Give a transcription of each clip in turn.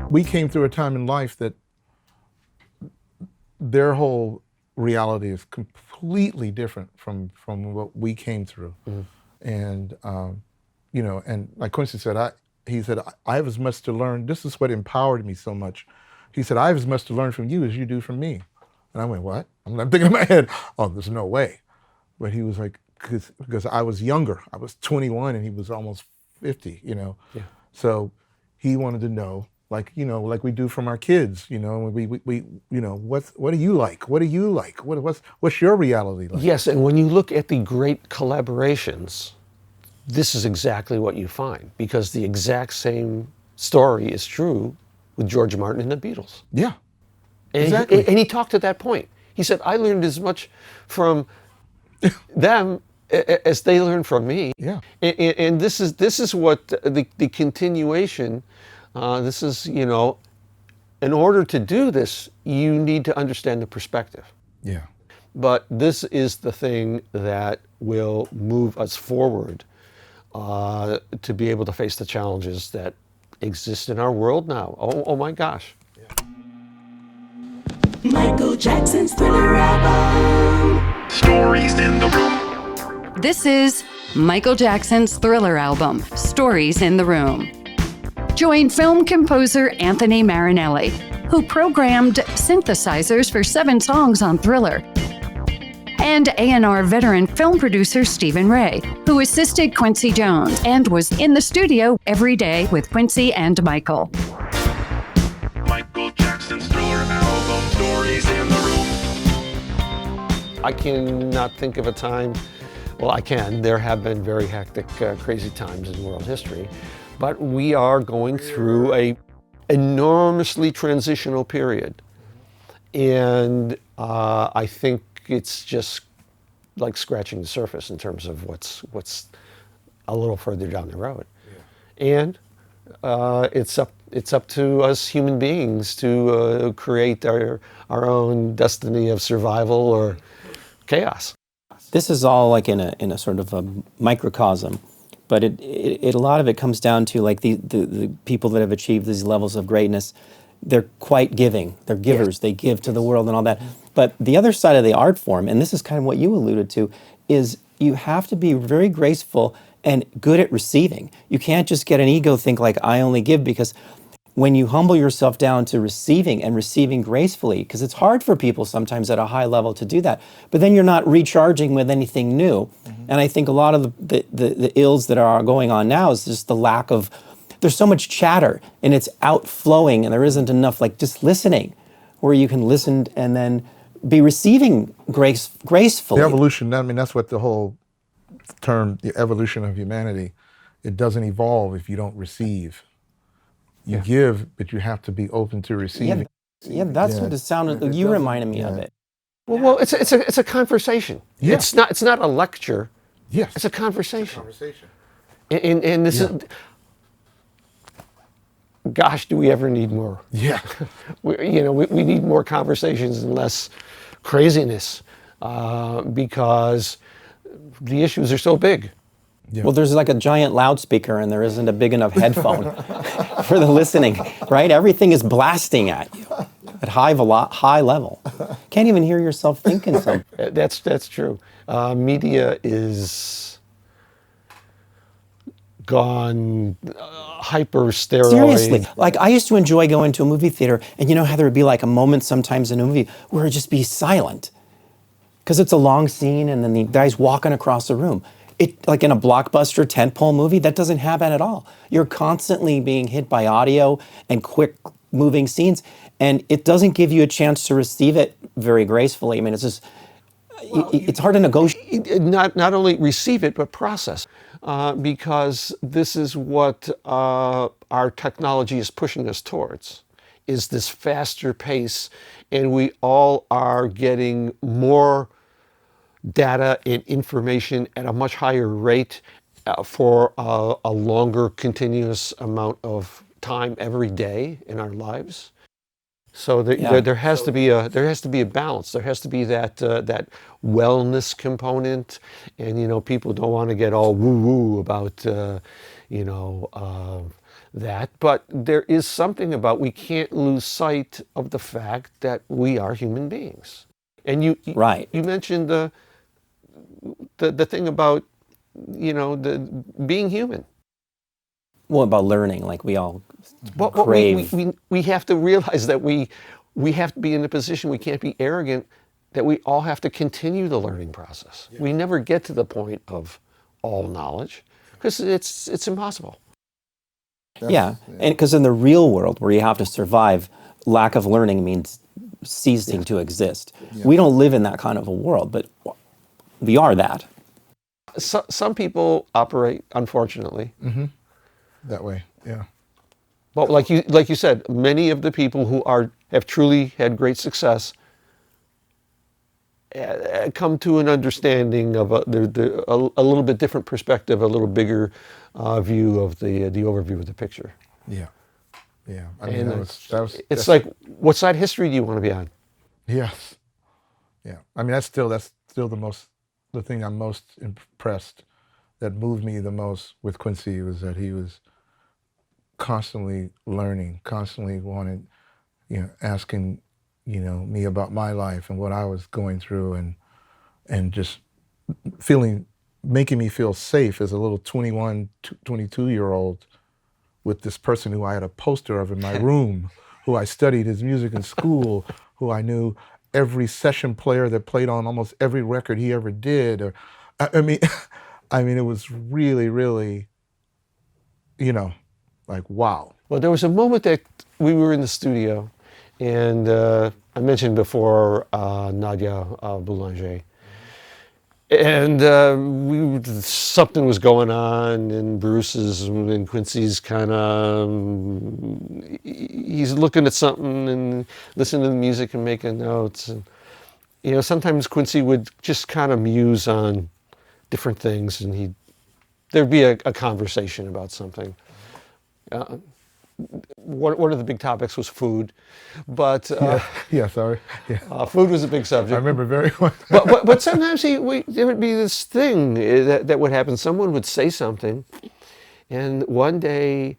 We came through a time in life that their whole reality is completely different from what we came through. And, you know, and like Quincy said, he said, I have as much to learn. This is what empowered me so much. He said, I have as much to learn from you as you do from me. And I went, what? I'm thinking in my head, oh, there's no way. But he was like, because I was younger. I was 21 and he was almost 50, you know. Yeah. So he wanted to know, like, you know, like we do from our kids, you know, we you know, what do you like? What do you like? What's your reality like? Yes, and when you look at the great collaborations, this is exactly what you find, because the exact same story is true with George Martin and the Beatles. Yeah, and exactly. And he talked to that point. He said, I learned as much from them as they learned from me. Yeah. And this is what the continuation, this is, you know, in order to do this, you need to understand the perspective. Yeah. But this is the thing that will move us forward to be able to face the challenges that exist in our world now. Oh my gosh. Michael Jackson's Thriller album. Stories in the Room. This is Michael Jackson's Thriller album, Stories in the Room. Join film composer Anthony Marinelli, who programmed synthesizers for 7 songs on Thriller, and A&R veteran film producer Stephen Ray, who assisted Quincy Jones and was in the studio every day with Quincy and Michael. Michael Jackson's Thriller album, Stories in the Room. I cannot think of a time, well, I can. There have been very hectic, crazy times in world history, but we are going through a enormously transitional period. And I think it's just like scratching the surface in terms of what's a little further down the road. Yeah. And it's up to us human beings to create our own destiny of survival or chaos. This is all like in a sort of a microcosm, but a lot of it comes down to like the people that have achieved these levels of greatness. They're quite giving. They're givers. Yes. They give to the world and all that. But the other side of the art form, and this is kind of what you alluded to, is you have to be very graceful and good at receiving. You can't just get an ego think like, I only give, because when you humble yourself down to receiving and receiving gracefully, because it's hard for people sometimes at a high level to do that, but then you're not recharging with anything new. Mm-hmm. And I think a lot of the ills that are going on now is just the lack of, there's so much chatter and it's outflowing and there isn't enough like just listening where you can listen and then be receiving gracefully. The evolution, I mean, that's what the whole term, the evolution of humanity, it doesn't evolve if you don't receive. You give, but you have to be open to receiving. Yeah, that's what it sounded, you reminded me of it. Well, it's a conversation. Yeah. It's not a lecture. Yes. It's a conversation. It's a conversation. And this is, gosh, do we ever need more? Yeah. we need more conversations and less craziness because the issues are so big. Yeah. Well, there's like a giant loudspeaker and there isn't a big enough headphone for the listening, right? Everything is blasting at you at high level. Can't even hear yourself thinking something. That's true. Media is gone hyper steroid. Seriously, like I used to enjoy going to a movie theater, and you know how there would be like a moment sometimes in a movie where it'd just be silent because it's a long scene and then the guy's walking across the room. It, like in a blockbuster tentpole movie, that doesn't happen at all. You're constantly being hit by audio and quick moving scenes, and it doesn't give you a chance to receive it very gracefully. I mean, it's just, it's hard to negotiate. Not only receive it, but process. Because this is what our technology is pushing us towards, is this faster pace, and we all are getting more data and information at a much higher rate for a longer continuous amount of time every day in our lives. So there has to be a balance. There has to be that wellness component, and people don't want to get all woo woo about that, but there is something about we can't lose sight of the fact that we are human beings. And Right. you mentioned the thing about, the being human. Well, about learning, like we all But crave. we have to realize that we have to be in a position, we can't be arrogant, that we all have to continue the learning process. We never get to the point of all knowledge because it's impossible. Yeah, and because in the real world where you have to survive, lack of learning means ceasing to exist. We don't live in that kind of a world, but we are that. Some people operate, unfortunately. That way, yeah. But like you said, many of the people who have truly had great success come to an understanding of a little bit different perspective, a little bigger view of the overview of the picture. Yeah. Yeah. I mean, And that's like, what side of history do you want to be on? yes. Yeah. I mean, that's still the thing I'm most impressed, that moved me the most with Quincy, was that he was constantly learning, constantly asking, me about my life and what I was going through, and just making me feel safe as a little 21, 22-year-old with this person who I had a poster of in my room, who I studied his music in school, who I knew every session player that played on almost every record he ever did. Or, I mean, I mean, it was really, really, like, wow. Well, there was a moment that we were in the studio, and I mentioned before Nadia Boulanger. And something was going on, and Bruce's and Quincy's kind of, he's looking at something and listening to the music and making notes. And, sometimes Quincy would just kind of muse on different things, and there'd be a conversation about something. One of the big topics was food, but Sorry. Yeah. food was a big subject. I remember very well. but sometimes there would be this thing that would happen. Someone would say something, and one day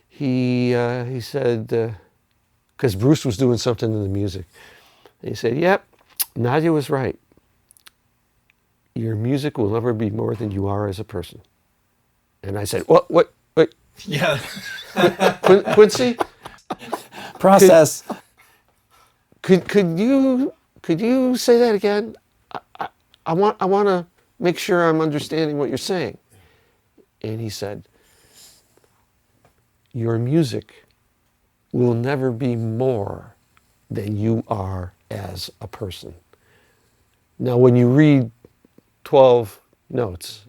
he said, because Bruce was doing something in the music, he said, "Yep, Nadia was right. Your music will never be more than you are as a person." And I said, "What? Yeah. Quincy? Process. Could you say that again? I want to make sure I'm understanding what you're saying." And he said, "Your music will never be more than you are as a person." Now, when you read 12 notes,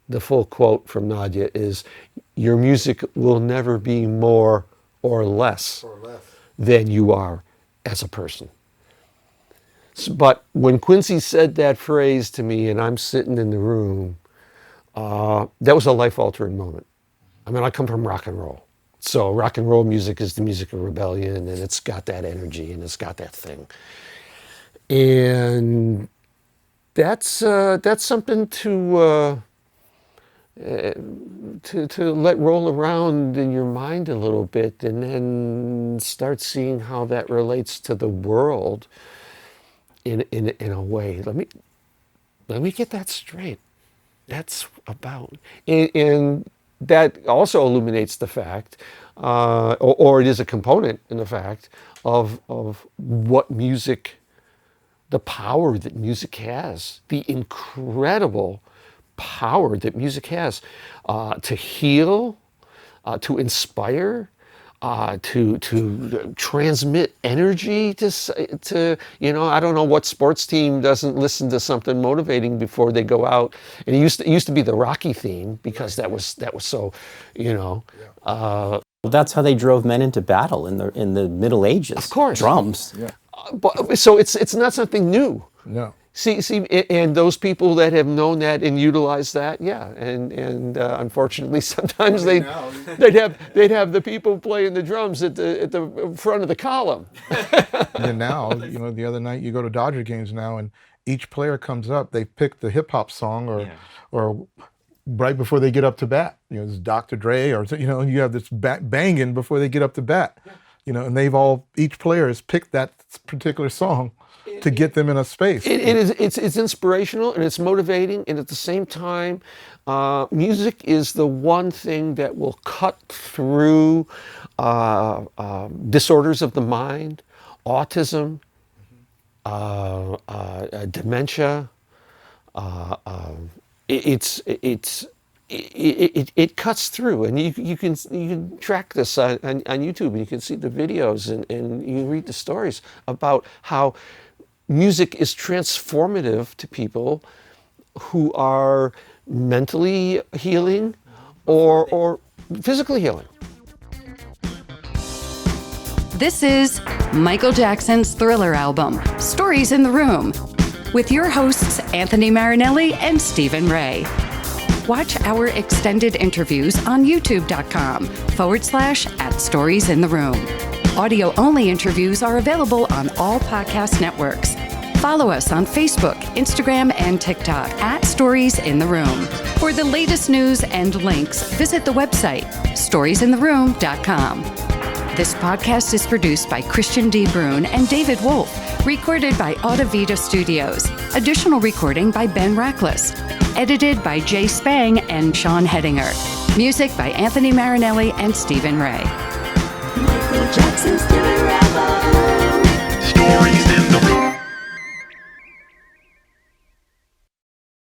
the full quote from Nadia is, "Your music will never be more or less than you are as a person." But when Quincy said that phrase to me, and I'm sitting in the room, that was a life-altering moment. I mean, I come from rock and roll. So rock and roll music is the music of rebellion, and it's got that energy, and it's got that thing. And that's something to let roll around in your mind a little bit, and then start seeing how that relates to the world in a way. Let me get that straight. That's about, and that also illuminates the fact, or it is a component in the fact of what music, the power that music has, the incredible power that music has to heal, to inspire, to transmit energy to I don't know what sports team doesn't listen to something motivating before they go out. And it used to be the Rocky theme, because that was so, That's how they drove men into battle in the Middle Ages. Of course. Drums. Yeah. But so it's not something new. No. See, and those people that have known that and utilized that, and unfortunately sometimes they'd have the people playing the drums at the front of the column. And then now, the other night you go to Dodger games now, and each player comes up, they pick the hip hop song or right before they get up to bat. You know, there's Dr. Dre, or you know, you have this banging before they get up to bat. You know, and each player has picked that particular song to get them in a space. It's inspirational and it's motivating, and at the same time, music is the one thing that will cut through disorders of the mind, autism, dementia. It cuts through, and you can track this on YouTube, and you can see the videos, and you can read the stories about how music is transformative to people who are mentally healing or physically healing. This is Michael Jackson's Thriller album, Stories in the Room, with your hosts Anthony Marinelli and Stephen Ray. Watch our extended interviews on youtube.com/@storiesintheroom. Audio-only interviews are available on all podcast networks. Follow us on Facebook, Instagram, and TikTok @StoriesInTheRoom. For the latest news and links, visit the website, storiesintheroom.com. This podcast is produced by Christian D. Bruun and David Wolf, recorded by Audivita Studios. Additional recording by Ben Rackless. Edited by Jay Spang and Sean Hedinger. Music by Anthony Marinelli and Stephen Ray. Michael Jackson's Thriller album. Stories in the room.